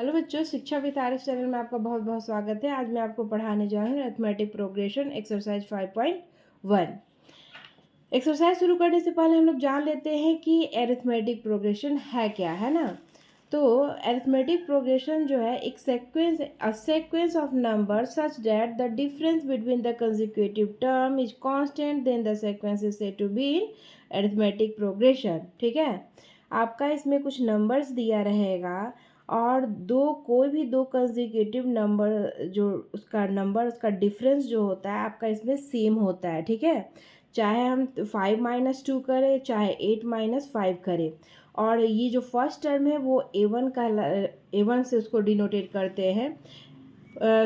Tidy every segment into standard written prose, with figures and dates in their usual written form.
Hello बच्चों, शिक्षा with RS channel में आपका बहुत बहुत स्वागत है। आज मैं आपको पढ़ाने जा रही हूँ अरिथमेटिक प्रोग्रेशन एक्सरसाइज 5.1। एक्सरसाइज शुरू करने से पहले हम लोग जान लेते हैं कि अरिथमेटिक प्रोग्रेशन है क्या, है ना। तो अरिथमेटिक प्रोग्रेशन जो है एक sequence of number such that the difference between the consecutive term is constant, then the sequence is said to be in arithmetic progression. ठीक है, आपका इसमें कुछ नंबर्स दिया रहेगा और कोई भी दो कंसेक्यूटिव नंबर जो उसका डिफरेंस जो होता है आपका इसमें सेम होता है। ठीक है, चाहे हम 5-2 करें चाहे 8-5 करें। और ये जो फर्स्ट टर्म है वो A1 से उसको डिनोटेट करते हैं,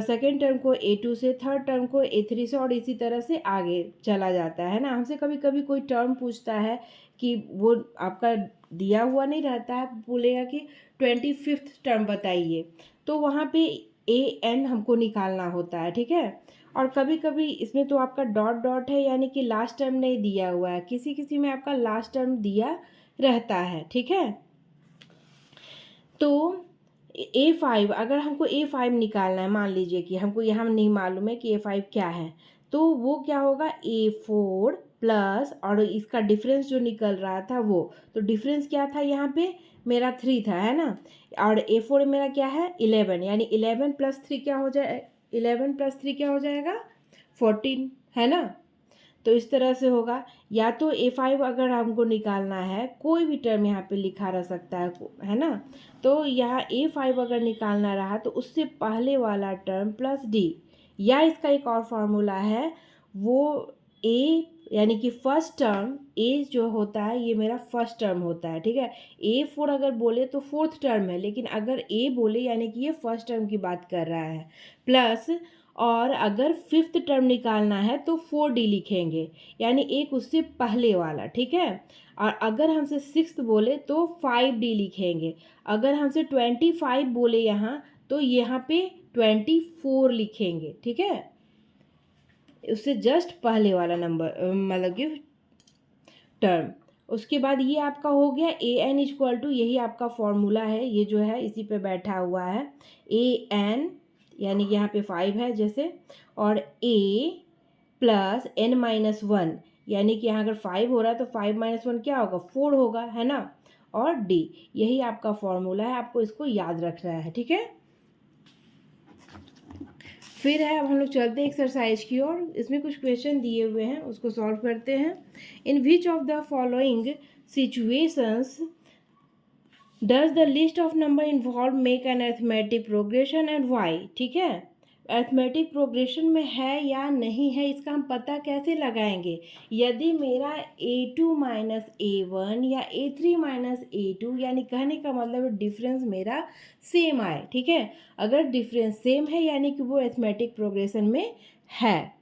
सेकेंड टर्म को A2 से, थर्ड टर्म को A3 से, और इसी तरह से आगे चला जाता है ना। हमसे कभी कभी कोई टर्म पूछता है कि वो आपका दिया हुआ नहीं रहता है, बोलेगा कि 25th टर्म बताइए, तो वहाँ पे AN हमको निकालना होता है। ठीक है, और कभी कभी इसमें तो आपका डॉट डॉट है, यानी कि लास्ट टर्म नहीं दिया हुआ है, किसी किसी में आपका लास्ट टर्म दिया रहता है। ठीक है, तो A5, अगर हमको A5 निकालना है, मान लीजिए कि हमको यहाँ नहीं मालूम है कि A5 क्या है, तो वो क्या होगा A4 प्लस, और इसका डिफरेंस जो निकल रहा था वो, तो डिफरेंस क्या था यहाँ पे मेरा 3 था, है ना। और A4 मेरा क्या है 11, यानी 11 प्लस 3 क्या हो जाए, 11 प्लस 3 क्या हो जाएगा 14, है ना। तो इस तरह से होगा, या तो A5 अगर हमको निकालना है, कोई भी टर्म यहाँ पे लिखा रह सकता है ना। तो यहाँ A5 अगर निकालना रहा तो उससे पहले वाला टर्म प्लस D, या इसका एक और फार्मूला है, वो A यानी कि फर्स्ट टर्म A जो होता है ये मेरा फर्स्ट टर्म होता है। ठीक है, A4 अगर बोले तो फोर्थ टर्म है, लेकिन अगर A बोले यानी कि ये फर्स्ट टर्म की बात कर रहा है, प्लस, और अगर फिफ्थ टर्म निकालना है तो 4D लिखेंगे, यानी एक उससे पहले वाला। ठीक है, और अगर हमसे सिक्स्थ बोले तो 5D लिखेंगे, अगर हमसे 25 बोले यहाँ तो यहाँ पे 24 लिखेंगे। ठीक है, उससे जस्ट पहले वाला नंबर मतलब कि टर्म। उसके बाद ये आपका हो गया AN इक्वल टू, यही आपका फॉर्मूला है, ये जो है इसी पे बैठा हुआ है AN, यानी यहाँ पे 5 है जैसे, और A प्लस N-1, यानी कि यहाँ अगर 5 हो रहा है तो 5-1 क्या होगा 4 होगा, है ना। और D, यही आपका फॉर्मूला है, आपको इसको याद रखना है। ठीक है, फिर है, अब हम लोग चलते हैं एक्सरसाइज की ओर। इसमें कुछ क्वेश्चन दिए हुए हैं, उसको सॉल्व करते हैं। In which of the following situations does the list of number involve make an arithmetic progression and why. ठीक है, अरिथमेटिक प्रोग्रेशन में है या नहीं है इसका हम पता कैसे लगाएंगे। यदि मेरा A2-A1 या A3-A2, यानी कहने का मतलब डिफरेंस मेरा सेम आए। ठीक है, अगर डिफरेंस सेम है यानी कि वो अरिथमेटिक प्रोग्रेशन में है।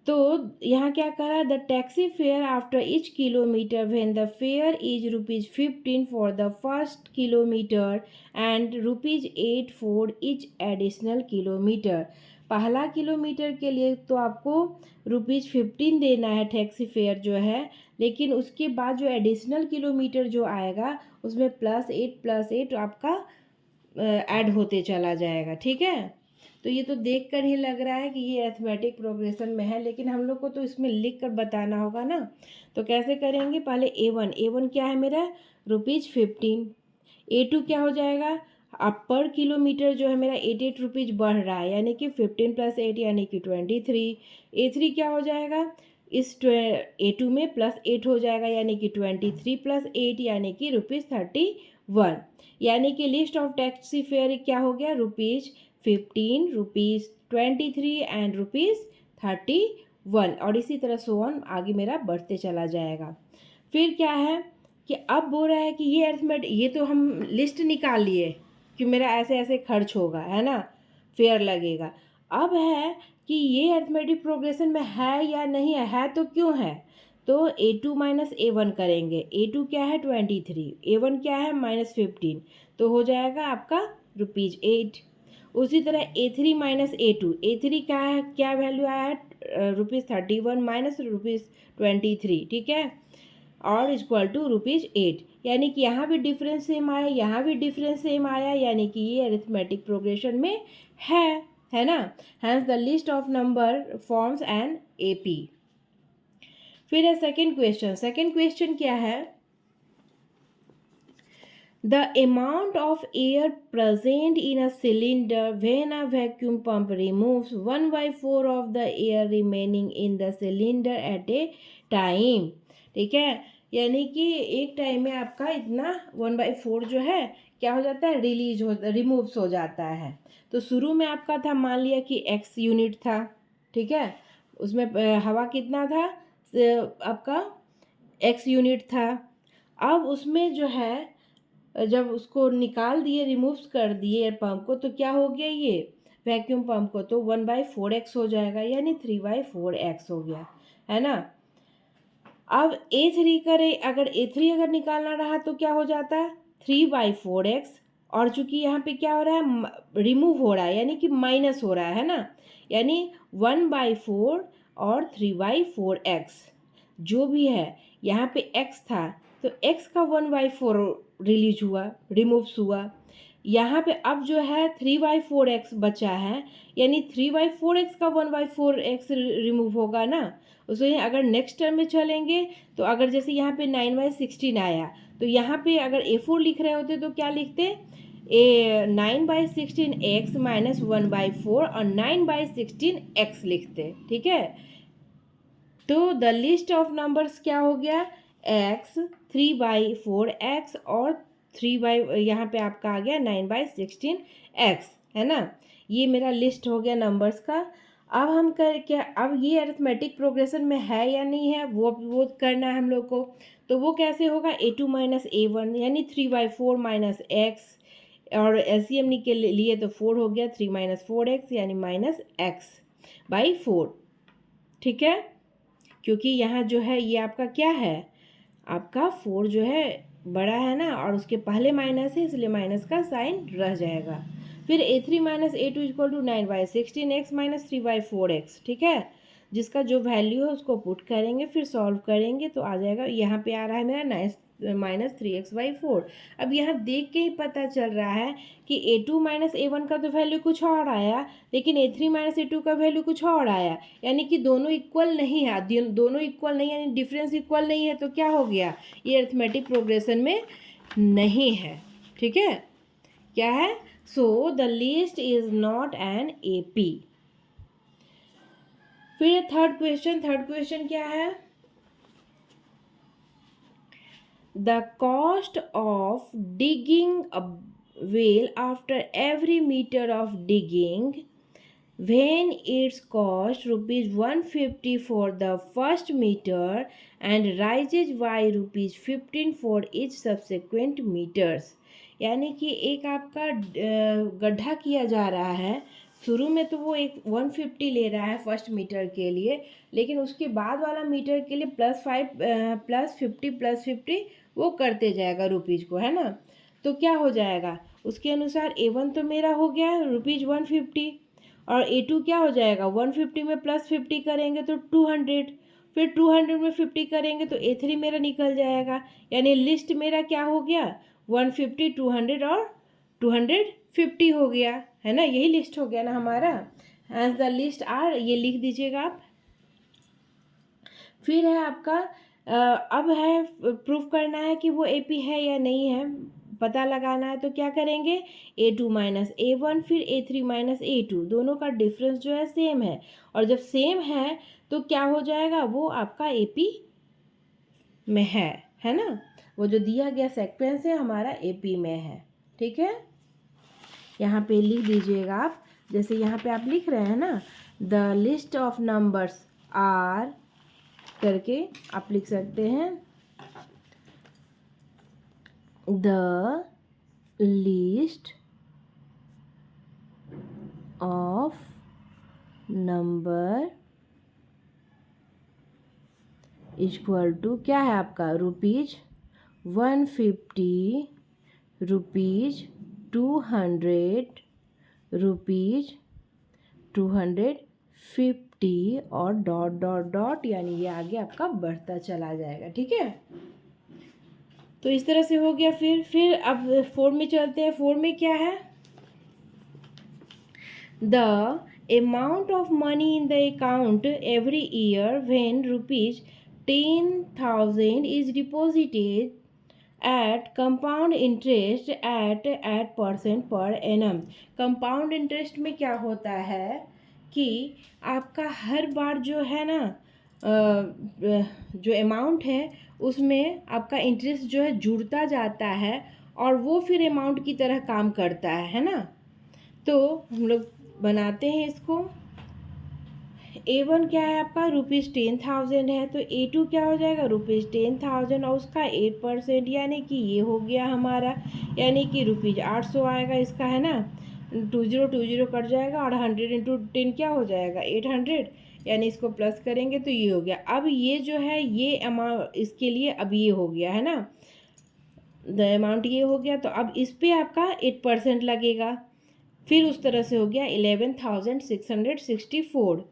तो यहाँ क्या करा, the taxi fare after each kilometre when the fair is ₹15 for the first kilometre and ₹8 for each additional kilometre. पहला किलोमीटर के लिए तो आपको ₹15 देना है टैक्सी फेयर जो है, लेकिन उसके बाद जो एडिशनल किलोमीटर जो आएगा उसमें +8 आपका ऐड होते चला जाएगा। ठीक है, तो ये तो देख कर ही लग रहा है कि ये अरिथमेटिक प्रोग्रेशन में है, लेकिन हम लोग को तो इसमें लिख कर बताना होगा ना। तो कैसे करेंगे, पहले A1 क्या है मेरा ₹15, A2 क्या हो जाएगा, अब पर किलोमीटर जो है मेरा 8 रुपीज़ बढ़ रहा है, यानी कि 15 + 8 यानी कि 23। A3 क्या हो जाएगा, इस A2 में +8 हो जाएगा, यानी कि 23 + 8 यानी कि ₹31, यानी कि लिस्ट ऑफ टैक्सी फेयर क्या हो गया, ₹15, ₹23 एंड ₹31, और इसी तरह सो ऑन आगे मेरा बढ़ते चला जाएगा। फिर क्या है कि अब बोल रहा है कि ये अरिथमेटिक, ये तो हम लिस्ट निकाल लिए कि मेरा ऐसे ऐसे खर्च होगा, है ना, फेयर लगेगा। अब है कि ये अरिथमेटिक प्रोग्रेशन में है या नहीं है तो क्यों है, तो A2-A1 करेंगे। A2 क्या है 23, A1 क्या है -15, तो हो जाएगा आपका ₹8। उसी तरह A3-A2, A3 क्या है, क्या वैल्यू आया है ₹31 माइनस ₹23। ठीक है, और इक्वल टू ₹8। यानी कि यहाँ भी डिफरेंस सेम आया, यहाँ भी डिफरेंस सेम आया, यानी कि ये अरिथमेटिक प्रोग्रेशन में है ना। Hence the list of number forms an AP। फिर है सेकेंड क्वेश्चन। सेकेंड क्वेश्चन क्या है? The amount of air present in a cylinder when a vacuum pump removes 1/4 of the air remaining in the cylinder at a time। ठीक है, यानी कि एक time में आपका इतना 1/4 जो है क्या हो जाता है, रिमूव्स हो जाता है। तो शुरू में आपका था, मान लिया कि x यूनिट था, ठीक है, उसमें हवा कितना था आपका x यूनिट था। अब उसमें जो है जब उसको निकाल दिए, रिमूव्स कर दिए एयर पंप को, तो क्या हो गया, ये वैक्यूम पंप को, तो 1/4x हो जाएगा, यानी 3/4x हो गया, है ना। अब A3 करें, अगर A3 अगर निकालना रहा तो क्या हो जाता है, 3/4x, और चूंकि यहाँ पे क्या हो रहा है, रिमूव हो रहा है, यानी कि माइनस हो रहा है ना, यानी 1/4 और 3/4x जो भी है, यहाँ पे x था तो x का 1/4 रिलीज हुआ, रिमूव्स हुआ। यहाँ पे अब जो है 3/4x बचा है, यानी 3/4x का 1/4x रिमूव होगा ना। उसमें अगर नेक्स्ट टर्म में चलेंगे तो अगर जैसे यहाँ पे 9/16 आया, तो यहाँ पे अगर A4 लिख रहे होते तो क्या लिखते, 9/16x माइनस 1/4 और 9/16x लिखते, ठीक है। तो द लिस्ट ऑफ नंबर्स क्या हो गया, x, 3/4x और 3 यहाँ पे आपका आ गया 9/16x, है ना। ये मेरा लिस्ट हो गया नंबर्स का। अब हम कर क्या, अब ये अरिथमेटिक प्रोग्रेशन में है या नहीं है, वो करना है हम लोग को। तो वो कैसे होगा, A2 माइनस A1 यानी 3/4 माइनस x, और LCM के लिए तो 4 हो गया, 3 माइनस 4x यानी माइनस x/4, ठीक है। क्योंकि यहाँ जो है ये आपका क्या है, आपका 4 जो है बड़ा है ना, और उसके पहले माइनस है, इसलिए माइनस का साइन रह जाएगा। फिर A3 minus A2 equal to 9/16x minus 3/4x, ठीक है। जिसका जो वैल्यू है उसको पुट करेंगे, फिर सॉल्व करेंगे तो आ जाएगा, यहाँ पे आ रहा है मेरा -3x/4। अब यहाँ देख के ही पता चल रहा है कि A2 माइनस A1 का तो वैल्यू कुछ और आया, लेकिन A3 माइनस A2 का वैल्यू कुछ और आया, यानी कि दोनों इक्वल नहीं है। दोनों इक्वल नहीं यानी डिफरेंस इक्वल नहीं है, तो क्या हो गया, ये अरिथमेटिक प्रोग्रेशन में नहीं है, ठीक है। क्या है, so the list is not N AP। फिर थर्ड क्वेश्चन। थर्ड क्वेश्चन क्या है, the cost of digging a well after every meter of digging, when its cost ₹150 for the first meter and rises by ₹15 for each subsequent meters। यानी कि एक आपका गड्ढा किया जा रहा है, शुरू में तो वो एक 150 ले रहा है फर्स्ट मीटर के लिए, लेकिन उसके बाद वाला मीटर के लिए +50 वो करते जाएगा रुपीज़ को, है ना। तो क्या हो जाएगा, उसके अनुसार A1 तो मेरा हो गया ₹150, और A2 क्या हो जाएगा, 150 में +50 करेंगे तो 200, फिर 200 में 50 करेंगे तो A3 मेरा निकल जाएगा। यानी लिस्ट मेरा क्या हो गया, 150, 200 और 250 हो गया, है ना। यही लिस्ट हो गया ना हमारा। एज द लिस्ट आर, ये लिख दीजिएगा आप। फिर है आपका अब है प्रूफ करना है कि वो AP है या नहीं है, पता लगाना है। तो क्या करेंगे, A2 माइनस A1 फिर A3 माइनस A2, दोनों का डिफरेंस जो है सेम है, और जब सेम है तो क्या हो जाएगा, वो आपका AP में है ना। वो जो दिया गया सेक्वेंस है हमारा AP में है, ठीक है। यहाँ पे लिख दीजिएगा आप, जैसे यहाँ पे आप लिख रहे हैं ना, the list of numbers are करके आप लिख सकते हैं, the list of number equal to क्या है आपका, ₹150, ₹200, ₹250 और डॉट डॉट डॉट, यानी ये आगे आपका बढ़ता चला जाएगा, ठीक है। तो इस तरह से हो गया। फिर अब 4 में चलते हैं। 4 में क्या है, the amount of money in the account every year when rupees 10,000 is deposited at compound interest at 8% per annum. Compound interest में क्या होता है कि आपका हर बार जो है ना जो अमाउंट है उसमें आपका इंटरेस्ट जो है जुड़ता जाता है और वो फिर अमाउंट की तरह काम करता है ना। तो हम लोग बनाते हैं इसको। A1 क्या है आपका, ₹10,000 है, तो A2 क्या हो जाएगा, ₹10,000 और उसका 8%, यानी कि ये हो गया हमारा, यानी कि ₹800 आएगा इसका, है ना। 20 कट जाएगा और 100 इंटू 10 क्या हो जाएगा, 800, यानी इसको प्लस करेंगे तो ये हो गया। अब ये जो है ये अमाउंट इसके लिए अब ये हो गया है ना, द अमाउंट ये हो गया, तो अब इस पर आपका 8% लगेगा। फिर उस तरह से हो गया 11,664।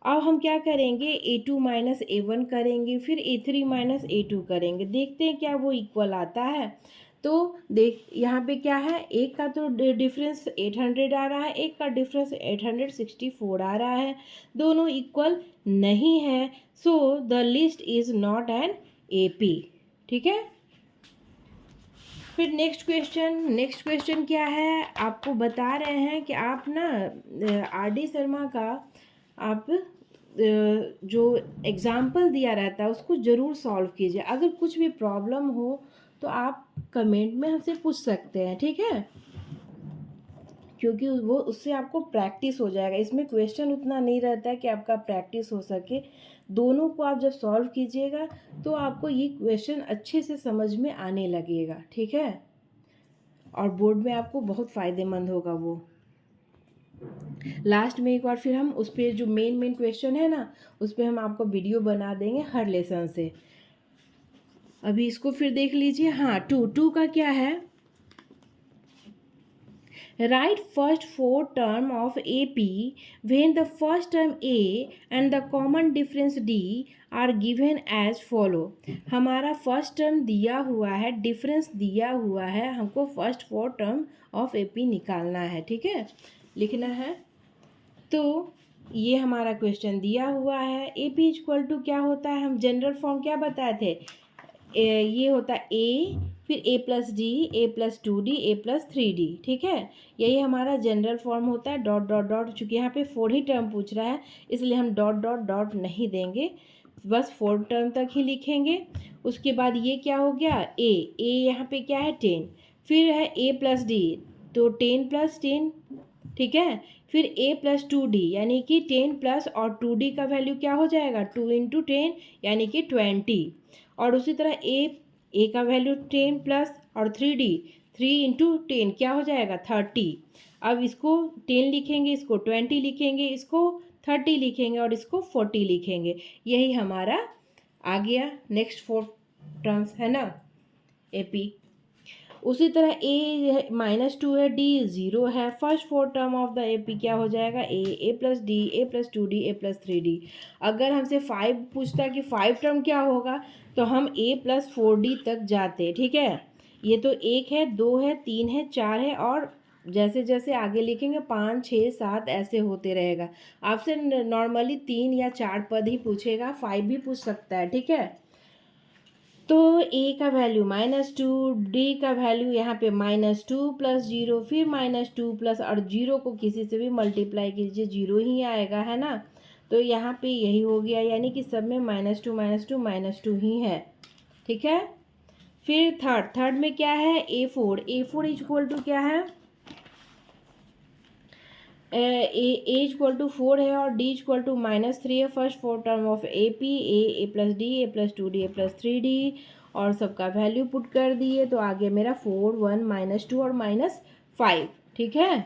अब हम क्या करेंगे, A2 माइनस A1 करेंगे, फिर A3 माइनस A2 करेंगे, देखते हैं क्या वो इक्वल आता है। तो देख यहाँ पे क्या है, एक का तो डिफरेंस 800 आ रहा है, एक का डिफरेंस 864 आ रहा है, दोनों इक्वल नहीं है। So the list is not an AP। ठीक है। फिर नेक्स्ट क्वेश्चन क्या है, आपको बता रहे हैं कि आप ना RD शर्मा का आप जो एग्ज़ाम्पल दिया रहता है उसको ज़रूर सॉल्व कीजिए। अगर कुछ भी प्रॉब्लम हो तो आप कमेंट में हमसे पूछ सकते हैं, ठीक है, क्योंकि वो उससे आपको प्रैक्टिस हो जाएगा। इसमें क्वेश्चन उतना नहीं रहता है कि आपका प्रैक्टिस हो सके। दोनों को आप जब सॉल्व कीजिएगा तो आपको ये क्वेश्चन अच्छे से समझ में आने लगेगा, ठीक है, और बोर्ड में आपको बहुत फ़ायदेमंद होगा वो। लास्ट में एक बार फिर हम उस पर जो मेन क्वेश्चन है ना उस पर हम आपको वीडियो बना देंगे हर लेसन से। अभी इसको फिर देख लीजिए। हाँ, टू का क्या है, Write first four term of AP when the first term A and the common difference D are given as follow। हमारा फर्स्ट टर्म दिया हुआ है, डिफरेंस दिया हुआ है, हमको first four term of AP निकालना है, ठीक है, लिखना है। तो ये हमारा क्वेश्चन दिया हुआ है। AP इक्वल टू क्या होता है, हम जनरल फॉर्म क्या बताए थे, ये होता है A, फिर A+D, A+2D, A+3D, ठीक है, यही हमारा जनरल फॉर्म होता है। डॉट डॉट डॉट, चूँकि यहाँ पे 4 ही टर्म पूछ रहा है इसलिए हम डॉट डॉट डॉट नहीं देंगे, बस 4 टर्म तक ही लिखेंगे। उसके बाद ये क्या हो गया, A यहाँ पे क्या है 10, फिर है A+D तो 10+10, ठीक है, फिर A+2D यानी कि 10 प्लस और 2D का वैल्यू क्या हो जाएगा, 2 इंटू 10 यानी कि 20, और उसी तरह ए का वैल्यू 10 प्लस और 3D 3 इंटू 10 क्या हो जाएगा 30। अब इसको 10 लिखेंगे, इसको 20 लिखेंगे, इसको 30 लिखेंगे और इसको 40 लिखेंगे, यही हमारा आ गया नेक्स्ट 4 टर्म्स, है ना, AP। उसी तरह A-2 है, D 0 है, first 4 term of the AP क्या हो जाएगा, A+D, A+2D, A+3D। अगर हमसे 5 पूछता कि 5 टर्म क्या होगा तो हम A+4D तक जाते, ठीक है। ये तो 1 है, 2 है, 3 है, 4 है, और जैसे जैसे आगे लिखेंगे 5, 6, 7 ऐसे होते रहेगा। आपसे नॉर्मली 3 या 4 पद ही पूछेगा, 5 भी पूछ सकता है, ठीक है। तो A का वैल्यू -2, D का वैल्यू यहाँ पे -2 प्लस 0, फिर -2 प्लस, और 0 को किसी से भी मल्टीप्लाई कीजिए 0 ही आएगा, है ना। तो यहाँ पे यही हो गया, यानी कि सब में -2 -2 ही है, ठीक है। फिर थर्ड में क्या है, A4 इक्वल टू क्या है, ए इक्वल टू 4 है और D इक्वल टू -3 है। First 4 term of AP, A+D, A+2D, A+3D, और सबका वैल्यू पुट कर दिए तो आगे मेरा 4, 1, -2 और -5, ठीक है।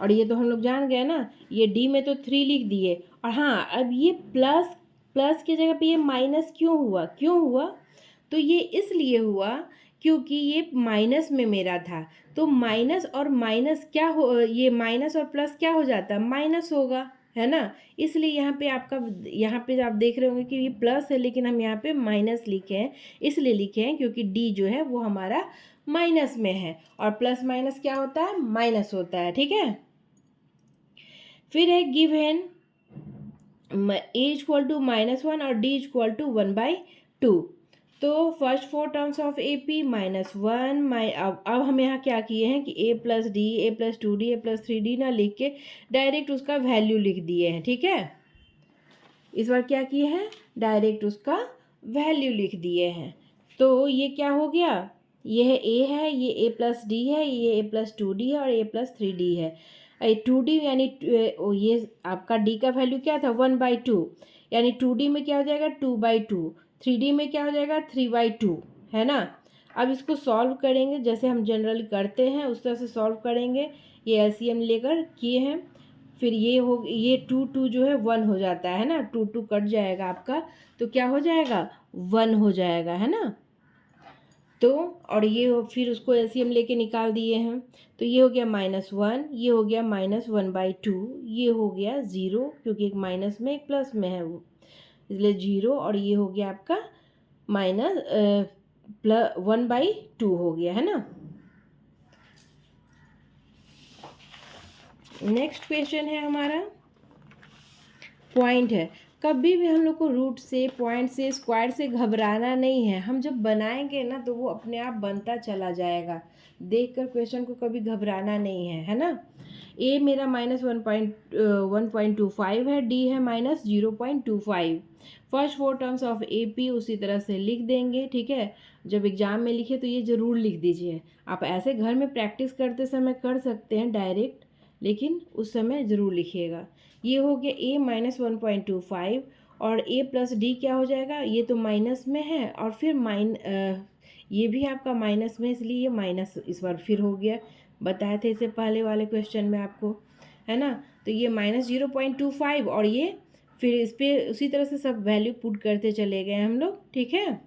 और ये तो हम लोग जान गए ना, ये D में तो 3 लिख दिए। और हाँ, अब ये प्लस की जगह पे ये माइनस क्यों हुआ, तो ये इसलिए हुआ क्योंकि ये माइनस में मेरा था, तो माइनस और माइनस क्या हो, ये माइनस और प्लस क्या हो जाता है, माइनस होगा, है ना। इसलिए यहाँ पे आप देख रहे होंगे कि ये प्लस है, लेकिन हम यहाँ पे माइनस लिखे हैं। इसलिए लिखे हैं क्योंकि डी जो है वो हमारा माइनस में है, और प्लस माइनस क्या होता है, माइनस होता है, ठीक है। फिर है गिवन ए इक्वल टू -1 और डी इक्वल टू 1/2। तो first 4 terms of A P -1 अब हम यहाँ क्या किए हैं कि a plus D, a plus 2d, a plus 3d ना लिख के डायरेक्ट उसका वैल्यू लिख दिए हैं, ठीक है। इस बार क्या किए हैं, डायरेक्ट उसका वैल्यू लिख दिए हैं। तो ये क्या हो गया, ये है a है, ये a प्लस डी है, ये a प्लस 2d है और a प्लस 3d है। 2d यानी ये आपका d का वैल्यू क्या था 1/2, यानी 2d में क्या हो जाएगा 2/2, 3d में क्या हो जाएगा 3/2, है ना। अब इसको सॉल्व करेंगे जैसे हम जनरली करते हैं उस तरह से सॉल्व करेंगे। ये एलसीएम लेकर किए हैं, फिर ये 2 जो है 1 हो जाता है ना, 2 कट जाएगा आपका, तो क्या हो जाएगा 1 हो जाएगा, है ना। तो और फिर उसको एलसीएम लेके निकाल दिए हैं, तो ये हो गया -1, ये हो गया -1/2, ये हो गया 0 क्योंकि एक माइनस में एक प्लस में है इसलिए 0, और ये हो गया आपका +1/2 हो गया, है ना। नेक्स्ट क्वेश्चन है हमारा पॉइंट है। कभी भी हम लोग को रूट से, पॉइंट से, स्क्वायर से घबराना नहीं है। हम जब बनाएंगे ना तो वो अपने आप बनता चला जाएगा। देखकर क्वेश्चन को कभी घबराना नहीं है ना। ए मेरा -1.25 है, डी है -0.25। First 4 terms of A P उसी तरह से लिख देंगे, ठीक है। जब एग्जाम में लिखे तो ये ज़रूर लिख दीजिए। आप ऐसे घर में प्रैक्टिस करते समय कर सकते हैं डायरेक्ट, लेकिन उस समय ज़रूर लिखिएगा। ये हो गया a -1.25, और a प्लस डी क्या हो जाएगा, ये तो माइनस में है और फिर ये भी आपका माइनस में, इसलिए ये माइनस इस बार फिर हो गया। बताए थे इससे पहले वाले क्वेश्चन में आपको, है ना। तो ये -0.25 और ये फिर इस पर उसी तरह से सब वैल्यू पुट करते चले गए हम लोग, ठीक है।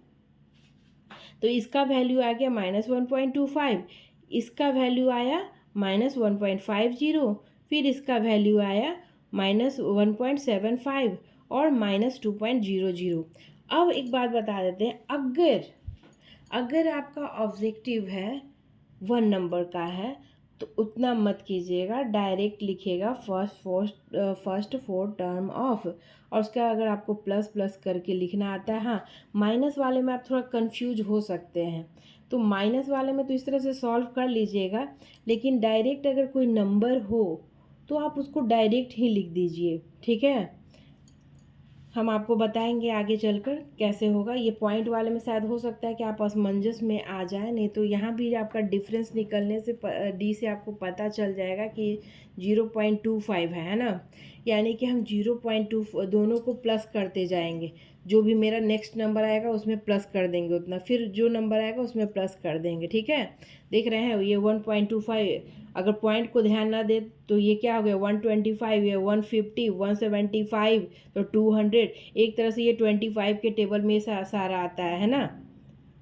तो इसका वैल्यू आ गया -1.25, इसका वैल्यू आया -1.50, फिर इसका वैल्यू आया -1.75 और -2.00। अब एक बात बता देते हैं, अगर आपका ऑब्जेक्टिव है 1 नंबर का है तो उतना मत कीजिएगा, डायरेक्ट लिखिएगा फर्स्ट 4 टर्म ऑफ, और उसका अगर आपको प्लस प्लस करके लिखना आता है। हाँ, माइनस वाले में आप थोड़ा कंफ्यूज हो सकते हैं, तो माइनस वाले में तो इस तरह से सॉल्व कर लीजिएगा, लेकिन डायरेक्ट अगर कोई नंबर हो तो आप उसको डायरेक्ट ही लिख दीजिए, ठीक है। हम आपको बताएंगे आगे चलकर कैसे होगा। ये पॉइंट वाले में शायद हो सकता है कि आप असमंजस में आ जाए, नहीं तो यहाँ भी आपका डिफरेंस निकलने से डी से आपको पता चल जाएगा कि 0.25 है ना। यानी कि हम 0.2 दोनों को प्लस करते जाएंगे, जो भी मेरा नेक्स्ट नंबर आएगा उसमें प्लस कर देंगे उतना, फिर जो नंबर आएगा उसमें प्लस कर देंगे, ठीक है। देख रहे हैं ये 1.25, अगर पॉइंट को ध्यान ना दे तो ये क्या हो गया 125, ये 150, 175, तो 200। एक तरह से ये 25 के टेबल में सारा आता है ना,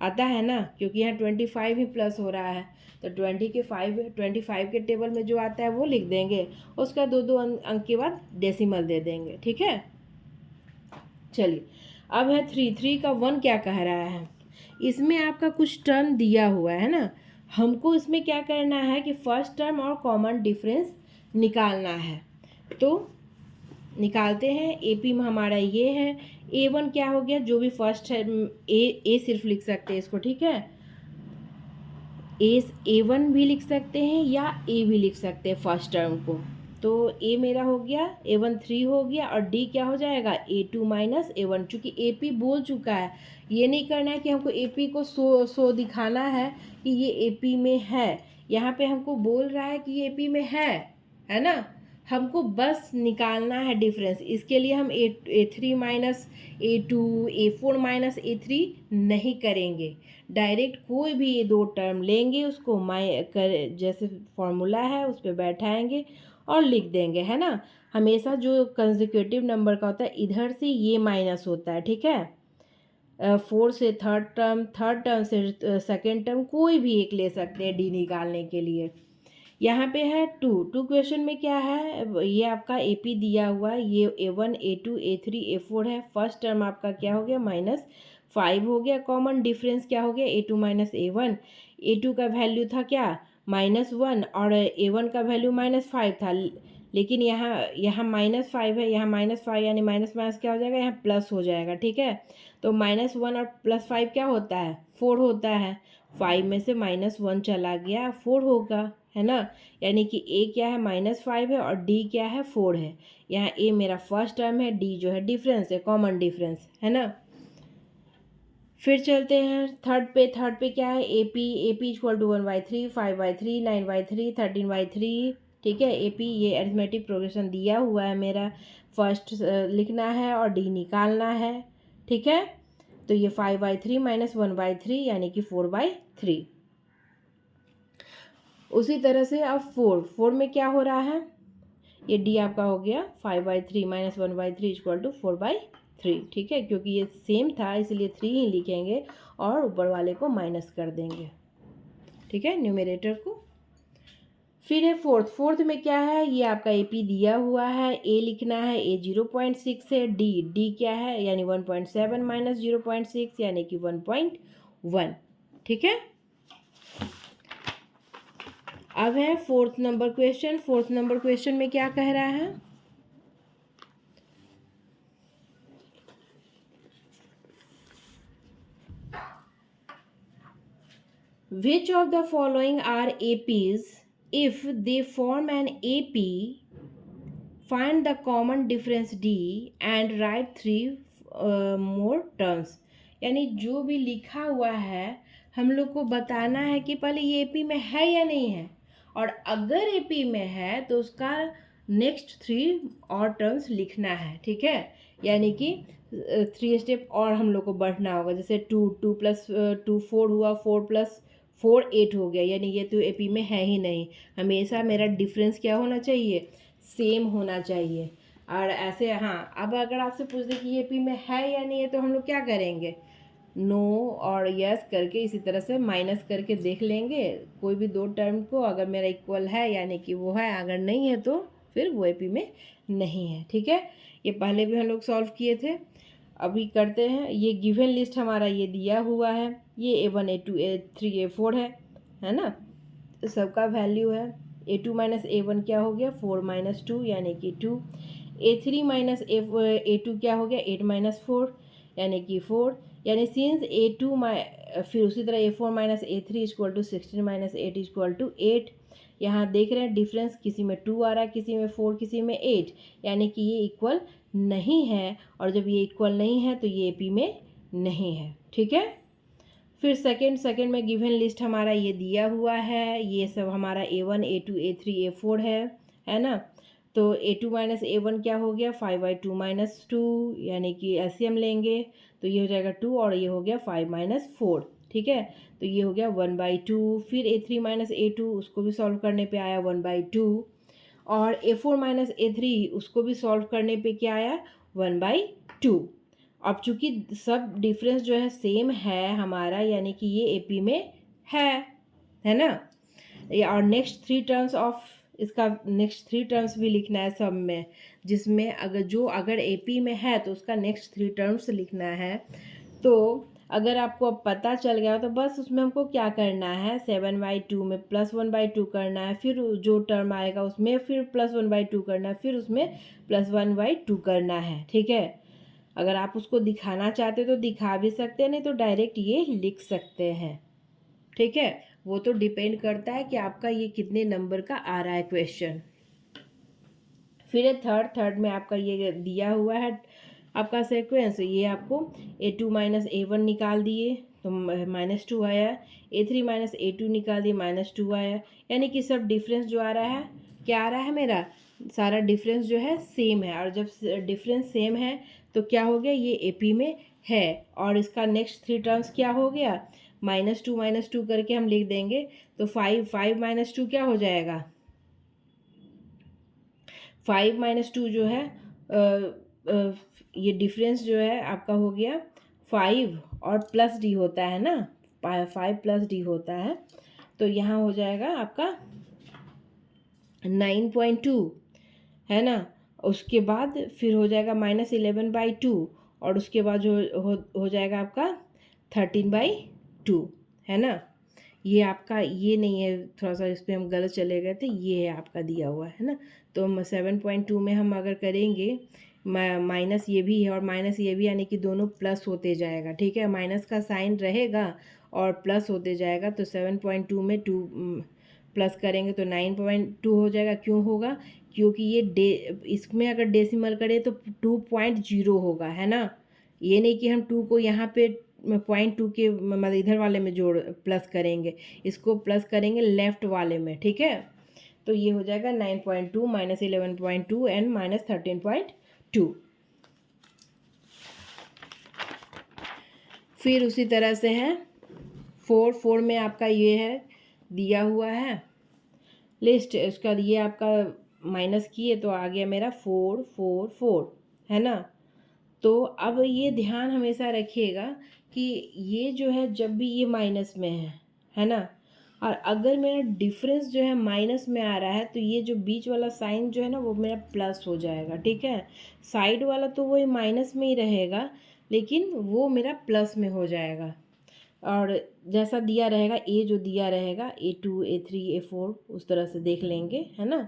आता है ना, क्योंकि यहाँ 25 ही प्लस हो रहा है, तो 25 के टेबल में जो आता है वो लिख देंगे, उसका दो अंक के बाद डेसिमल दे देंगे, ठीक है। चलिए, अब है 3 का 1 क्या कह रहा है। इसमें आपका कुछ टर्म दिया हुआ है ना, हमको इसमें क्या करना है कि फर्स्ट टर्म और कॉमन डिफरेंस निकालना है। तो निकालते हैं। ए पी में हमारा ये है, A1 क्या हो गया, जो भी फर्स्ट है ए सिर्फ लिख सकते हैं इसको, ठीक है। A1 भी लिख सकते हैं या ए भी लिख सकते हैं फर्स्ट टर्म को। तो ए मेरा हो गया, A1 3 हो गया, और डी क्या हो जाएगा A2 - A1, चूँकि AP बोल चुका है। ये नहीं करना है कि हमको AP को सो दिखाना है कि ये AP में है, यहाँ पे हमको बोल रहा है कि ये AP में है ना। हमको बस निकालना है डिफरेंस, इसके लिए हम A3 - A2, A4 - A3 नहीं करेंगे, डायरेक्ट कोई भी ये 2 टर्म लेंगे, उसको जैसे फॉर्मूला है उस पर बैठाएंगे और लिख देंगे, है ना। हमेशा जो कंसेक्यूटिव नंबर का होता है इधर से ये माइनस होता है, ठीक है। 4 से थर्ड टर्म से सेकेंड टर्म, कोई भी एक ले सकते हैं डी निकालने के लिए। यहाँ पे है टू टू क्वेश्चन में क्या है, ये आपका ए पी दिया हुआ है, ये A1 A2 A3 A4 है। फर्स्ट टर्म आपका क्या हो गया, -5 हो गया। कॉमन डिफरेंस क्या हो गया, A2 माइनस A1। A2 का वैल्यू था क्या, -1, और A1 का वैल्यू -5 था। लेकिन यहाँ यहाँ -5 है, यहाँ -5 यानी माइनस माइनस क्या हो जाएगा, यहाँ प्लस हो जाएगा। ठीक है, तो -1 और +5 क्या होता है, 4 होता है। 5 में से -1 चला गया, 4 होगा, है ना। यानी कि ए क्या है, -5 है, और डी क्या है, 4 है। यहाँ ए मेरा फर्स्ट टर्म है, डी जो है डिफरेंस है, कॉमन डिफरेंस है ना। फिर चलते हैं थर्ड पे क्या है, ए पी इक्वल टू 1/3, 5/3, 9/3, 13/3। ठीक है, ए पी ये अरिथमेटिक प्रोग्रेशन दिया हुआ है मेरा, फर्स्ट लिखना है और डी निकालना है। ठीक है, तो ये 5/3 माइनस 1/3 यानी कि 4/3। उसी तरह से अब फोर में क्या हो रहा है, ये डी आपका हो गया 5/3 माइनस 1/3 इक्वल टू 4/3। ठीक है, क्योंकि ये सेम था इसलिए 3 ही लिखेंगे और ऊपर वाले को माइनस कर देंगे। ठीक है, न्यूमरेटर को। फिर है फोर्थ में क्या है, ये आपका ए पी दिया हुआ है, ए लिखना है, ए 0.6 है, डी क्या है यानी 1.7 माइनस 0.6 यानी कि 1.1। ठीक है, अब है फोर्थ नंबर क्वेश्चन में क्या कह रहा है, which of the following are APs? If they form an AP, find the common difference D and write 3 more terms। यानी जो भी लिखा हुआ है हम लोग को बताना है कि पहले ये एपी में है या नहीं है, और अगर एपी में है तो उसका नेक्स्ट 3 और टर्म्स लिखना है। ठीक है, यानी कि 3 स्टेप और हम लोग को बढ़ना होगा, जैसे 2 प्लस 2 4 हुआ, 4 प्लस 4 8 हो गया, यानी ये तो एपी में है ही नहीं। हमेशा मेरा डिफरेंस क्या होना चाहिए, सेम होना चाहिए। और ऐसे हाँ, अब अगर आपसे पूछ दे कि ये एपी में है या नहीं है तो हम लोग क्या करेंगे, नो और यस करके इसी तरह से माइनस करके देख लेंगे कोई भी 2 टर्म को, अगर मेरा इक्वल है यानी कि वो है, अगर नहीं है तो फिर वो एपी में नहीं है। ठीक है, ये पहले भी हम लोग सॉल्व किए थे, अभी करते हैं। ये गिवन लिस्ट हमारा ये दिया हुआ है, ये A1 A2 A3 A4 है ना, तो सबका वैल्यू है। A2 माइनस A1 क्या हो गया, 4 माइनस 2 यानी कि 2। A3 माइनस A2 क्या हो गया, 8 माइनस 4 यानी कि 4। यानी सिंस A2 फिर उसी तरह A4 minus A3 equal to 16 minus 8 equal to 8। यहाँ देख रहे हैं डिफरेंस, किसी में 2 आ रहा है, किसी में 4, किसी में 8, यानी कि ये इक्वल नहीं है, और जब ये इक्वल नहीं है तो ये एपी में नहीं है। ठीक है, फिर सेकंड में गिवन लिस्ट हमारा ये दिया हुआ है, ये सब हमारा A1 A2 A3 A4 है ना। तो A2 माइनस A1 क्या हो गया, 5/2 माइनस 2 यानी कि एलसीएम लेंगे तो ये हो जाएगा 2, और ये हो गया 5 माइनस 4। ठीक है, तो ये हो गया 1/2। फिर A3 माइनस A2 उसको भी सॉल्व करने पे आया 1/2, और A4 माइनस A3 उसको भी सॉल्व करने पे क्या आया, 1/2। अब चूंकि सब डिफरेंस जो है सेम है हमारा, यानी कि ये एपी में है ना। और नेक्स्ट 3 टर्म्स ऑफ इसका नेक्स्ट 3 टर्म्स भी लिखना है सब में, जिसमें अगर एपी में है तो उसका नेक्स्ट 3 टर्म्स लिखना है। तो अगर आपको अब पता चल गया तो बस उसमें हमको क्या करना है, 7/2 में +1/2 करना है, फिर जो टर्म आएगा उसमें फिर +1/2 करना है, फिर उसमें +1/2 करना है। ठीक है, अगर आप उसको दिखाना चाहते तो दिखा भी सकते हैं, नहीं तो डायरेक्ट ये लिख सकते हैं। ठीक है, वो तो डिपेंड करता है कि आपका ये कितने नंबर का आ रहा है क्वेश्चन। फिर थर्ड में आपका ये दिया हुआ है आपका सीक्वेंस, ये आपको A2 माइनस A1 निकाल दिए तो -2 आया, A3 माइनस A2 निकाल दिए -2 आया, यानी कि सब डिफरेंस जो आ रहा है, क्या आ रहा है, मेरा सारा डिफरेंस जो है सेम है। और जब डिफरेंस सेम है तो क्या हो गया, ये एपी में है, और इसका नेक्स्ट 3 टर्म्स क्या हो गया, -2 करके हम लिख देंगे, तो 5 माइनस 2 क्या हो जाएगा, 5 माइनस 2 जो है ये डिफरेंस जो है आपका हो गया 5 और प्लस डी होता है ना, 5 प्लस डी होता है, तो यहाँ हो जाएगा आपका 9.2, है ना। उसके बाद फिर हो जाएगा -11/2, और उसके बाद जो हो जाएगा आपका 13/2, है ना। ये आपका ये नहीं है, थोड़ा सा इस पर हम गलत चले गए थे, ये है आपका दिया हुआ है ना। तो 7.2 में हम अगर करेंगे माइनस ये भी है और माइनस ये भी, यानी कि दोनों प्लस होते जाएगा, ठीक है। माइनस का साइन रहेगा और प्लस होते जाएगा, तो 7.2 में 2 प्लस करेंगे तो 9.2 हो जाएगा। क्यों होगा? क्योंकि ये इसमें अगर डेसिमल करें तो 2.0 होगा, है ना। ये नहीं कि हम 2 को यहाँ पे 0.2 के मतलब इधर वाले में जोड़ प्लस करेंगे, इसको प्लस करेंगे लेफ्ट वाले में, ठीक है। तो ये हो जाएगा 9.2 -11.2 एंड -13.2। फिर उसी तरह से है 4 में आपका ये है दिया हुआ है लिस्ट, उसका ये आपका माइनस किए तो आ गया मेरा 4 है ना। तो अब ये ध्यान हमेशा रखिएगा कि ये जो है जब भी ये माइनस में है ना, और अगर मेरा डिफरेंस जो है माइनस में आ रहा है तो ये जो बीच वाला साइन जो है ना वो मेरा प्लस हो जाएगा, ठीक है। साइड वाला तो वही माइनस में ही रहेगा, लेकिन वो मेरा प्लस में हो जाएगा। और जैसा दिया रहेगा ए, जो दिया रहेगा A2 A3 A4 उस तरह से देख लेंगे, है ना।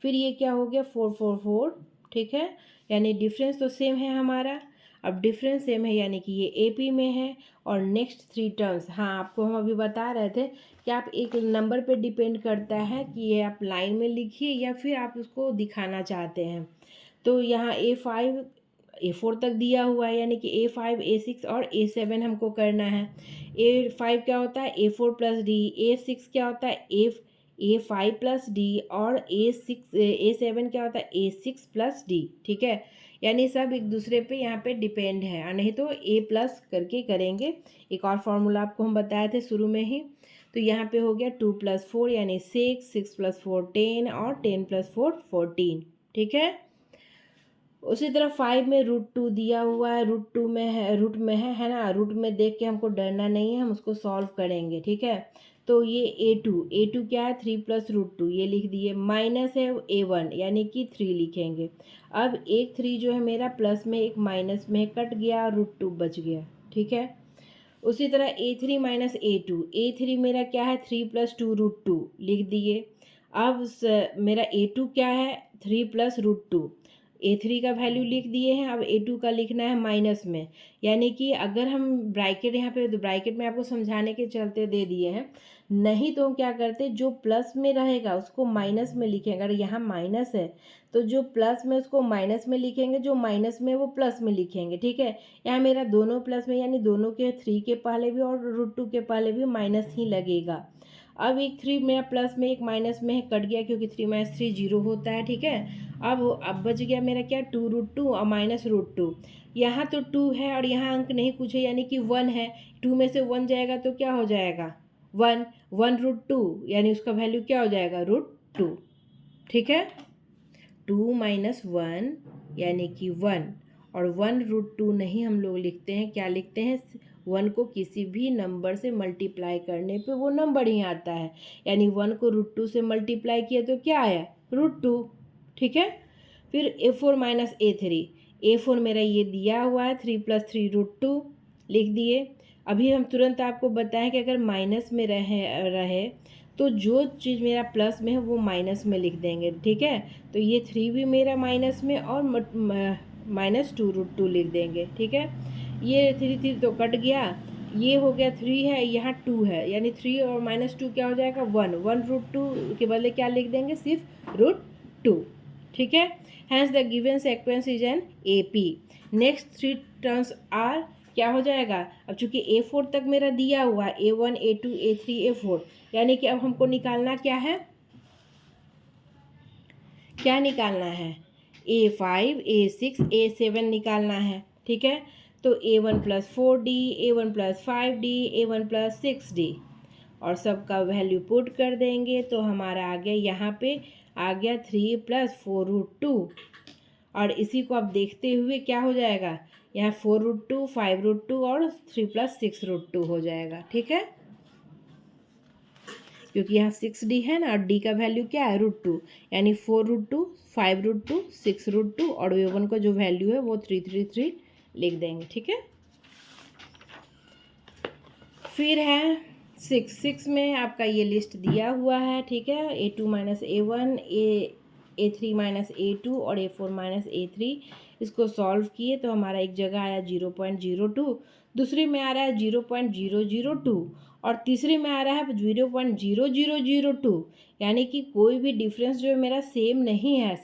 फिर ये क्या हो गया 4, ठीक है। यानी डिफरेंस तो सेम है हमारा। अब डिफरेंस सेम है यानी कि ये AP में है। और नेक्स्ट 3 टर्म्स, हाँ आपको हम अभी बता रहे थे कि आप एक नंबर पे डिपेंड करता है कि ये आप लाइन में लिखिए या फिर आप उसको दिखाना चाहते हैं। तो यहाँ A5 A4 तक दिया हुआ है, यानी कि A5 A6 और A7 हमको करना है। A5 क्या होता है A4 प्लस डी, A6 क्या होता है A5 प्लस डी, और A7 क्या होता है A6 प्लस डी, ठीक है। यानी सब एक दूसरे पे यहाँ पे डिपेंड है, और नहीं तो A प्लस करके करेंगे। एक और फार्मूला आपको हम बताए थे शुरू में ही। तो यहाँ पे हो गया 2 + 4 यानी 6, 6 + 4 10, और 10 + 4 14, ठीक है। उसी तरह 5 में √2 दिया हुआ है, √2 में है, रूट में है ना। रूट में देख के हमको डरना नहीं है, हम उसको सॉल्व करेंगे, ठीक है। तो ये A2 क्या है 3 + √2, ये लिख दिए। माइनस है A1 यानी कि 3 लिखेंगे। अब एक 3 जो है मेरा प्लस में एक माइनस में कट गया, √2 बच गया, ठीक है। उसी तरह A3 - A2, A3 मेरा क्या है 3 + 2 √2 लिख दिए। अब मेरा A2 क्या है 3 + √2, A3 का वैल्यू लिख दिए हैं। अब A2 का लिखना है माइनस में, यानी कि अगर हम ब्रैकेट यहाँ पे, तो ब्रैकेट में आपको समझाने के चलते दे दिए हैं, नहीं तो हम क्या करते जो प्लस में रहेगा उसको माइनस में लिखेंगे। अगर यहाँ माइनस है तो जो प्लस में उसको माइनस में लिखेंगे, जो माइनस में वो प्लस में लिखेंगे, ठीक है। यहाँ मेरा दोनों प्लस में, यानी दोनों के 3 के पहले भी और √2 के पहले भी माइनस ही लगेगा। अब एक 3 मेरा प्लस में एक माइनस में है, कट गया क्योंकि 3 - 3 0 होता है, ठीक है। अब बच गया मेरा क्या 2 √2 और -√2। यहाँ तो 2 है और यहाँ अंक नहीं कुछ है, यानी कि 1 है। 2 में से 1 जाएगा तो क्या हो जाएगा 1 √2, यानी उसका वैल्यू क्या हो जाएगा √2, ठीक है। 2 - 1 यानी कि 1, और 1 √2 नहीं हम लोग लिखते हैं, क्या लिखते हैं 1 को किसी भी नंबर से मल्टीप्लाई करने पे वो नंबर ही आता है। यानी 1 को √2 से मल्टीप्लाई किया तो क्या आया √2, ठीक है। फिर A4 - A3, A4 मेरा ये दिया हुआ है 3 + 3 √2 लिख दिए। अभी हम तुरंत आपको बताएं कि अगर माइनस में रहे तो जो चीज़ मेरा प्लस में है वो माइनस में लिख देंगे, ठीक है। तो ये 3 भी मेरा माइनस में और -2 √2 लिख देंगे, ठीक है। ये 3 तो कट गया, ये हो गया 3 है, यहाँ 2 है, यानी 3 और -2 क्या हो जाएगा 1 √2 के बदले क्या लिख देंगे सिर्फ √2, ठीक है। Hence the given sequence is an AP। Next 3 terms are क्या हो जाएगा, अब चूंकि A4 तक मेरा दिया हुआ A1 A2 A3 A4, यानी कि अब हमको निकालना क्या है, क्या निकालना है A5 A6 A7 निकालना है, ठीक है। तो A1 + 4D A1 + 5D A1 + 6D, और सबका वैल्यू पुट कर देंगे तो हमारा आ गया यहाँ पे आ गया 3 + 4 √2। और इसी को आप देखते हुए क्या हो जाएगा यहाँ 4 √2 5 √2 और 3 + 6 √2 हो जाएगा, ठीक है। क्योंकि यहाँ 6d है ना, और d का वैल्यू क्या है √2, यानी 4√2, 5√2, 6√2 और a1 का जो वैल्यू है वो 333 लिख देंगे। ठीक है, फिर है 6 में आपका ये लिस्ट दिया हुआ है। ठीक है, a2 minus a1, a3 minus a2 और a4 माइनस a3, इसको सॉल्व किए तो हमारा एक जगह आया 0.02, दूसरे में आ रहा है 0.002 और तीसरे में आ रहा है 0.0002, यानी कि कोई भी डिफरेंस जो है मेरा सेम नहीं है,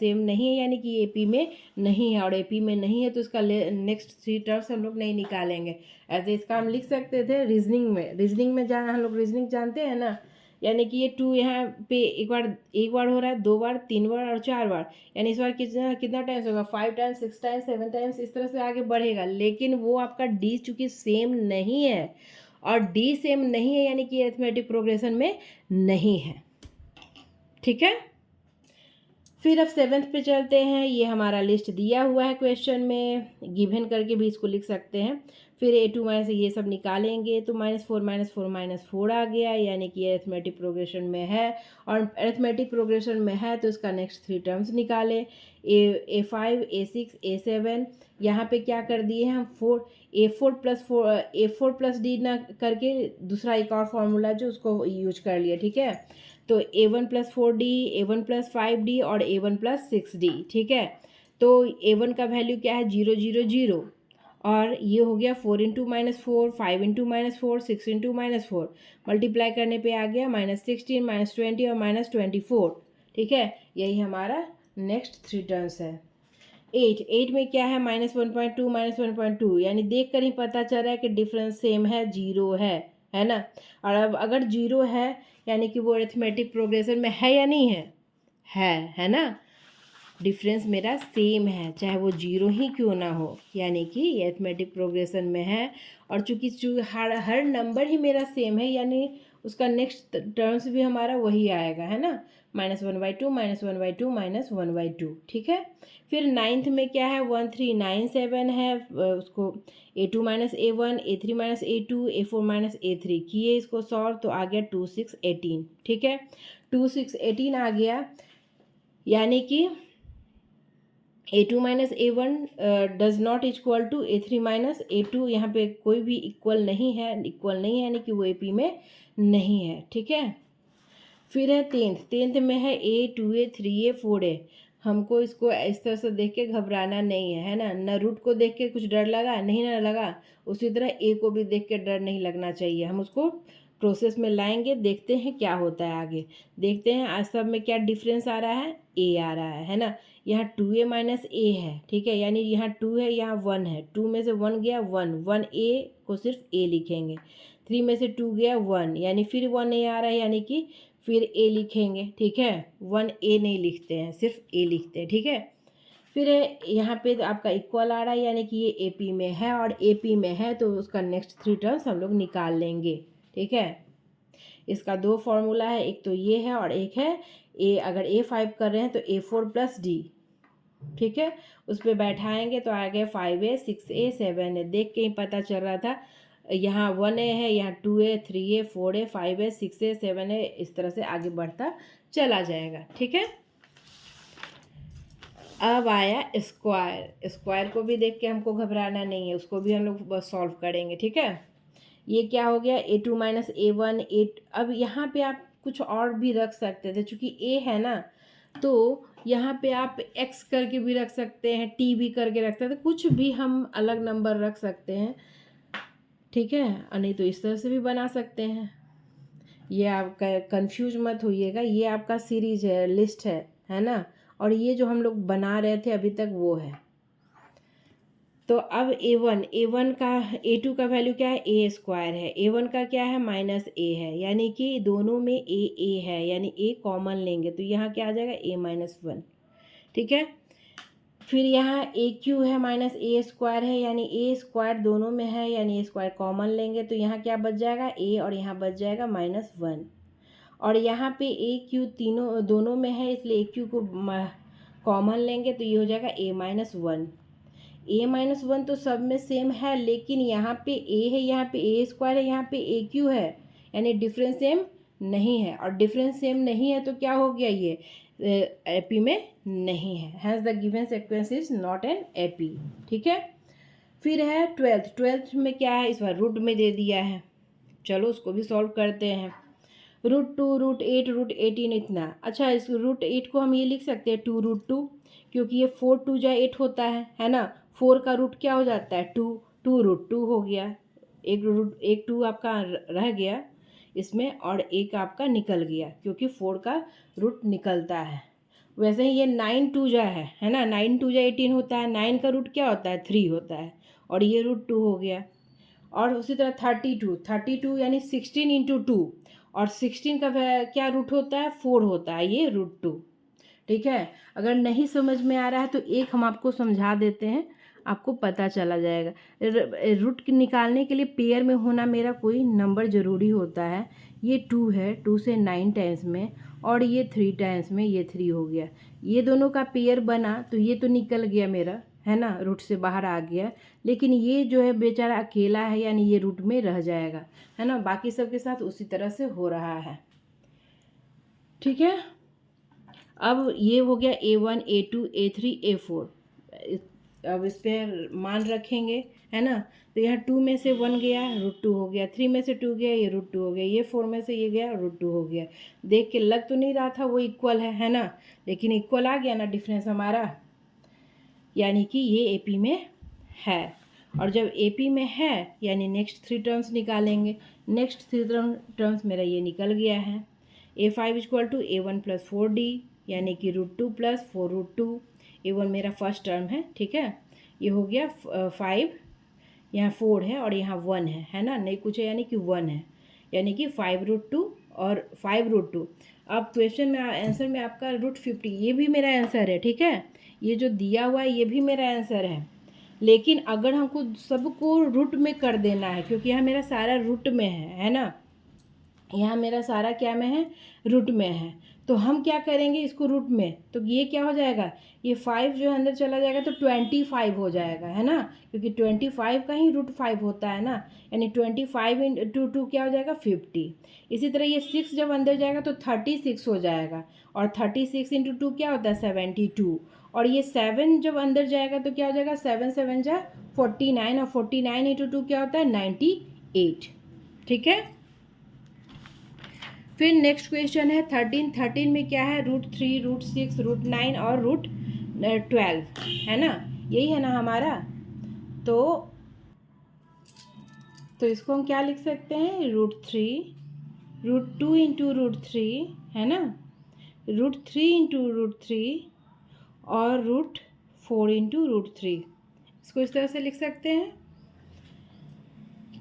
यानी कि एपी में नहीं है, और एपी में नहीं है तो इसका नेक्स्ट 3 टर्म्स हम लोग नहीं निकालेंगे। ऐसे इसका हम लिख सकते थे रीजनिंग में जहाँ हम लोग रीजनिंग जानते हैं ना, यानी कि ये 2 यहाँ पे एक बार हो रहा है, 2 बार, 3 बार और 4 बार, यानी इस बार कितना टाइम्स होगा, 5 टाइम्स, 6 टाइम्स, 7 टाइम्स, इस तरह से आगे बढ़ेगा। लेकिन वो आपका डी चूँकि सेम नहीं है, और डी सेम नहीं है यानी कि अरिथमेटिक प्रोग्रेशन में नहीं है। ठीक है, फिर अब 7th पे चलते हैं। ये हमारा लिस्ट दिया हुआ है क्वेश्चन में, गिवन करके भी इसको लिख सकते हैं। फिर a2 माइनस ये सब निकालेंगे तो -4 आ गया, यानी कि अरिथमेटिक प्रोग्रेशन में है, और अरिथमेटिक प्रोग्रेशन में है तो इसका नेक्स्ट 3 टर्म्स निकालें, a5, a6, a7। यहाँ पे क्या कर दिए हैं हम, a4 प्लस डी ना करके दूसरा एक और फार्मूला जो उसको यूज कर लिया। ठीक है, तो a1 plus 4d, a1 plus 5d और a1 प्लस 6d। ठीक है, तो a1 का वैल्यू क्या है 000, और ये हो गया 4 इंटू -4, 5 इंटू -4, 6 इंटू -4, मल्टीप्लाई करने पे आ गया -16, -20 और -24। ठीक है, यही हमारा नेक्स्ट 3 टर्म्स है। 8 में क्या है, -1.2, -1.2, यानी देख कर ही पता चल रहा है कि डिफरेंस सेम है, 0 है ना। और अब अगर 0 है यानी कि वो अरिथमेटिक प्रोग्रेशन में है या नहीं है ना, डिफरेंस मेरा सेम है, चाहे वो 0 ही क्यों ना हो, यानी कि ये अरिथमेटिक प्रोग्रेशन में है। और चूँकि हर नंबर ही मेरा सेम है, यानी उसका नेक्स्ट टर्म्स भी हमारा वही आएगा, है ना, -1/2, -1/2, -1/2। ठीक है, फिर 9th में क्या है, 1397 है, उसको a2 minus a1, a3 minus a2, a4 minus a3 किए, इसको सॉल्व तो आ गया 2618। ठीक है, 2618 आ गया, यानी कि a2 minus a1 does not equal to a3 minus a2, यहाँ पे कोई भी इक्वल नहीं है यानी कि वो AP में नहीं है। ठीक है, फिर है 10th में है a 2a 3a 4a। हमको इसको इस तरह से देख के घबराना नहीं है ना, न रूट को देख के कुछ डर लगा नहीं ना लगा, उसी तरह ए को भी देख के डर नहीं लगना चाहिए। हम उसको प्रोसेस में लाएंगे, देखते हैं क्या होता है आगे, देखते हैं आज सब में क्या डिफरेंस आ रहा है, ए आ रहा है ना। यहाँ 2a माइनस ए है। ठीक है, यानी यहाँ 2 है, यहाँ 1 है, 2 में से 1 गया 1 ए को सिर्फ ए लिखेंगे, 3 में से 2 गया 1, यानी फिर 1 ए आ रहा है, यानी कि फिर ए लिखेंगे। ठीक है, 1a नहीं लिखते हैं, सिर्फ ए लिखते हैं। ठीक है, फिर यहाँ पे तो आपका इक्वल आ रहा है, यानी कि ये एपी में है, और एपी में है तो उसका नेक्स्ट 3 टर्म्स हम लोग निकाल लेंगे। ठीक है, इसका 2 फॉर्मूला है, एक तो ये है और एक है ए, अगर a5 कर रहे हैं तो a4 प्लस डी। ठीक है, उस पर बैठाएंगे तो आ गया 5a 6a 7a, देख के ही पता चल रहा था, यहाँ 1a है, यहाँ 2a 3a 4a 5a 6a 7a, इस तरह से आगे बढ़ता चला जाएगा। ठीक है, अब आया स्क्वायर को भी देख के हमको घबराना नहीं है, उसको भी हम लोग बस सॉल्व करेंगे। ठीक है, ये क्या हो गया, a2 माइनस a1 अब यहाँ पे आप कुछ और भी रख सकते थे, चूँकि a है ना, तो यहाँ पे आप x करके भी रख सकते हैं, t भी करके रख सकते हैं, कुछ भी हम अलग नंबर रख सकते हैं। ठीक है, और नहीं तो इस तरह से भी बना सकते हैं। ये आपका कंफ्यूज मत होइएगा, ये आपका सीरीज है, लिस्ट है ना, और ये जो हम लोग बना रहे थे अभी तक वो है। तो अब a1 का a2 का वैल्यू क्या है, a स्क्वायर है, a1 का क्या है माइनस a है, यानी कि दोनों में a है, यानी a कॉमन लेंगे तो यहाँ क्या आ जाएगा a-1। ठीक है, फिर यहाँ ए क्यू है माइनस ए स्क्वायर है, यानी ए स्क्वायर दोनों में है, यानी ए स्क्वायर कॉमन लेंगे तो यहाँ क्या बच जाएगा ए, और यहाँ बच जाएगा -1, और यहाँ पे ए क्यू दोनों में है, इसलिए ए क्यू को कॉमन लेंगे तो ये हो जाएगा a-1। a-1 तो सब में सेम है, लेकिन यहाँ पे a है, यहाँ पे ए स्क्वायर है, यहाँ पे ए क्यू है, यानी डिफरेंस सेम नहीं है, और डिफरेंस सेम नहीं है तो क्या हो गया, ये एपी में नहीं है। Hence the given sequence is not an AP. ठीक है, फिर है ट्वेल्थ में क्या है, इस बार रूट में दे दिया है। चलो उसको भी सॉल्व करते हैं। √2, √8, √18 इतना। अच्छा, इस √8 को हम ये लिख सकते हैं 2√2, क्योंकि ये 4 2 जा 8 होता है ना। 4 का रूट क्या हो जाता है 2, 2√2 हो गया। एक 2 आपका रह गया इसमें, और एक आपका निकल गया, क्योंकि 4 का रूट निकलता है। वैसे ही ये 9 2 जा है ना, 9 2 जा 18 होता है। 9 का रूट क्या होता है 3 होता है, और ये √2 हो गया। और उसी तरह 32 यानी 16 × 2, और 16 का क्या रूट होता है 4 होता है, ये √2। ठीक है, अगर नहीं समझ में आ रहा है तो एक हम आपको समझा देते हैं, आपको पता चला जाएगा। रूट निकालने के लिए पेयर में होना मेरा कोई नंबर ज़रूरी होता है। ये 2 है, 2 से 9 टाइम्स में, और ये 3 टाइम्स में, ये 3 हो गया। ये दोनों का पेयर बना तो ये तो निकल गया मेरा, है ना, रूट से बाहर आ गया। लेकिन ये जो है बेचारा अकेला है, यानी ये रूट में रह जाएगा, है ना। बाकी सब के साथ उसी तरह से हो रहा है। ठीक है, अब ये हो गया A1, A2, A3, A4। अब इस पर मान रखेंगे, है ना। तो यहाँ 2 में से 1 गया, √2 हो गया। 3 में से 2 गया, ये √2 हो गया। ये 4 में से ये गया, √2 हो गया। देख के लग तो नहीं रहा था वो इक्वल है ना, लेकिन इक्वल आ गया ना डिफरेंस हमारा, यानी कि ये एपी में है। और जब एपी में है यानी नेक्स्ट 3 टर्म्स निकालेंगे। नेक्स्ट 3 टर्म्स मेरा ये निकल गया है। A5 = A1 + 4D, यानी कि √2 + 4√2। A1 मेरा फर्स्ट टर्म है। ठीक है, ये हो गया 5, यहाँ 4 है और यहाँ 1 है ना, नहीं कुछ है यानी कि 1 है, यानी कि 5√2 और 5√2। अब क्वेश्चन में आंसर में आपका √50, ये भी मेरा आंसर है। ठीक है, ये जो दिया हुआ है ये भी मेरा आंसर है। लेकिन अगर हमको सबको रूट में कर देना है, क्योंकि यहाँ मेरा सारा रूट में है ना, यहाँ मेरा सारा क्या में है, रूट में है। तो हम क्या करेंगे इसको रूट में, तो ये क्या हो जाएगा, ये 5 जो अंदर चला जाएगा तो 25 हो जाएगा, है ना, क्योंकि 25 का ही √5 होता है ना, यानी 25 × 2 क्या हो जाएगा 50। इसी तरह ये 6 जब अंदर जाएगा तो 36 हो जाएगा, और 36 × 2 क्या होता है 72। और ये 7 जब अंदर जाएगा तो क्या हो जाएगा 7 7 जा 49, और 49 × 2 क्या होता है 98। ठीक है, फिर नेक्स्ट क्वेश्चन है 13 में क्या है, √3, √6, √9 और √12, है ना, यही है ना हमारा। तो इसको हम क्या लिख सकते हैं, √3, √2 × √3, है ना, √3 × √3 और √4 × √3। इसको इस तरह से लिख सकते हैं।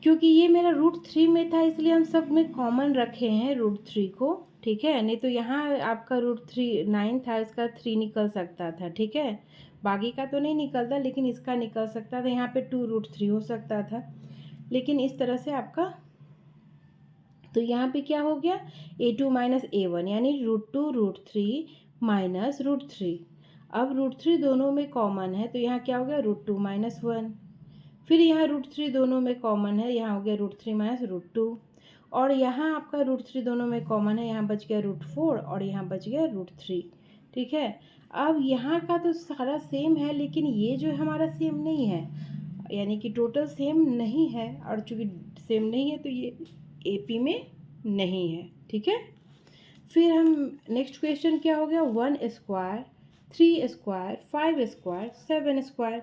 क्योंकि ये मेरा √3 में था इसलिए हम सब में कॉमन रखे हैं √3 को। ठीक है, नहीं तो यहाँ आपका √3 9 था, इसका 3 निकल सकता था। ठीक है, बाकी का तो नहीं निकलता, लेकिन इसका निकल सकता था। यहाँ पे 2√3 हो सकता था, लेकिन इस तरह से आपका, तो यहाँ पे क्या हो गया A2 - A1, यानी √2 √3 - √3। अब √3 दोनों में कॉमन है तो यहाँ क्या हो गया √2 - 1। फिर यहाँ √3 दोनों में कॉमन है, यहाँ हो गया √3 - √2। और यहाँ आपका √3 दोनों में कॉमन है, यहाँ बच गया √4 और यहाँ बच गया √3। ठीक है, अब यहाँ का तो सारा सेम है, लेकिन ये जो हमारा सेम नहीं है, यानी कि टोटल सेम नहीं है, और चूँकि सेम नहीं है तो ये एपी में नहीं है। ठीक है, फिर हम नेक्स्ट क्वेश्चन क्या हो गया, 1 स्क्वायर, 3 स्क्वायर, 5 स्क्वायर, 7 स्क्वायर।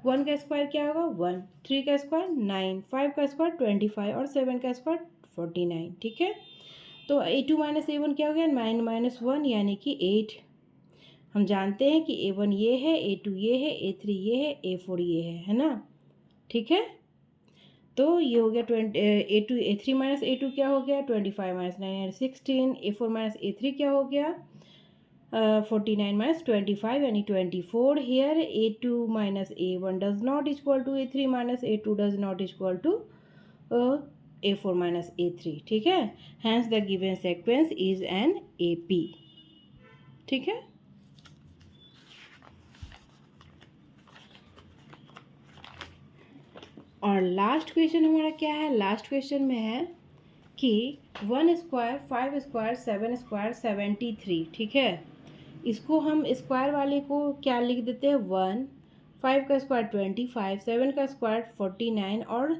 1 का स्क्वायर क्या होगा 1, 3 का स्क्वायर 9, 5 का स्क्वायर 25 और 7 का स्क्वायर 49। ठीक है, तो A2 - A1 क्या हो गया 9 - 1, यानी कि 8। हम जानते हैं कि A1 ये है, A2 ये है, A3 ये है, A4 ये है ना। ठीक है, तो ये हो गया A3 - A2 क्या हो गया 25 - 9 16। A4 - A3 क्या हो गया 49 - 25, यानी 24। Here A2 - A1 does not equal to A3 - A2 does not equal to A4 - A3। ठीक है, hence the given sequence is an AP। ठीक है, और लास्ट क्वेश्चन हमारा क्या है, लास्ट क्वेश्चन में है कि 1 स्क्वायर 5 स्क्वायर 7 स्क्वायर 73, ठीक है। इसको हम स्क्वायर वाले को क्या लिख देते हैं 1, 5 का स्क्वायर 25, 7 का स्क्वायर 49 और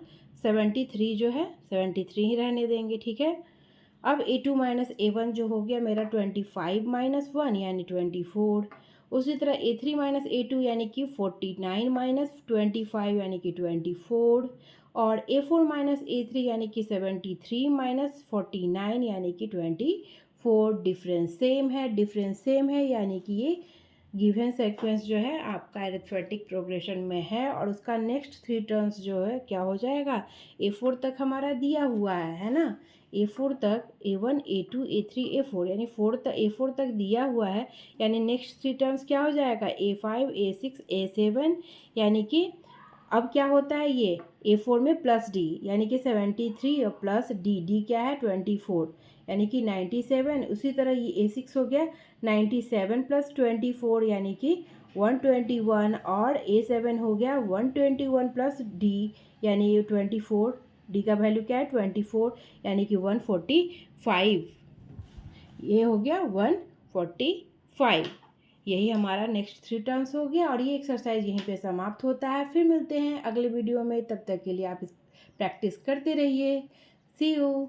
73 जो है 73 ही रहने देंगे, ठीक है। अब A2 माइनस A1 जो हो गया मेरा 25 माइनस 1 यानी 24। उसी तरह A3 माइनस A2 यानी कि 49 माइनस 25 यानी कि 24। और A4 माइनस A3 यानी कि 73 माइनस 49 यानी कि 24। डिफरेंस सेम है यानी कि ये गिवन सीक्वेंस जो है आपका अरिथमेटिक प्रोग्रेशन में है और उसका नेक्स्ट 3 टर्म्स जो है क्या हो जाएगा, A4 तक हमारा दिया हुआ है ना। A4 तक A1 A2 A3 A4 यानी A4 तक दिया हुआ है, यानी नेक्स्ट 3 टर्म्स क्या हो जाएगा A5 A6 A7। यानी कि अब क्या होता है ये A4 में प्लस डी यानी कि 73 और प्लस डी क्या है 24 यानी कि 97। उसी तरह ये A6 हो गया 97 प्लस 24 यानी कि 121 और A7 हो गया 121 प्लस डी यानी ये 24। डी का वैल्यू क्या है 24 यानी कि 145। ये हो गया 145। यही हमारा नेक्स्ट 3 टर्म्स हो गया और ये एक्सरसाइज यहीं पे समाप्त होता है। फिर मिलते हैं अगले वीडियो में, तब तक के लिए आप प्रैक्टिस करते रहिए। सी यू।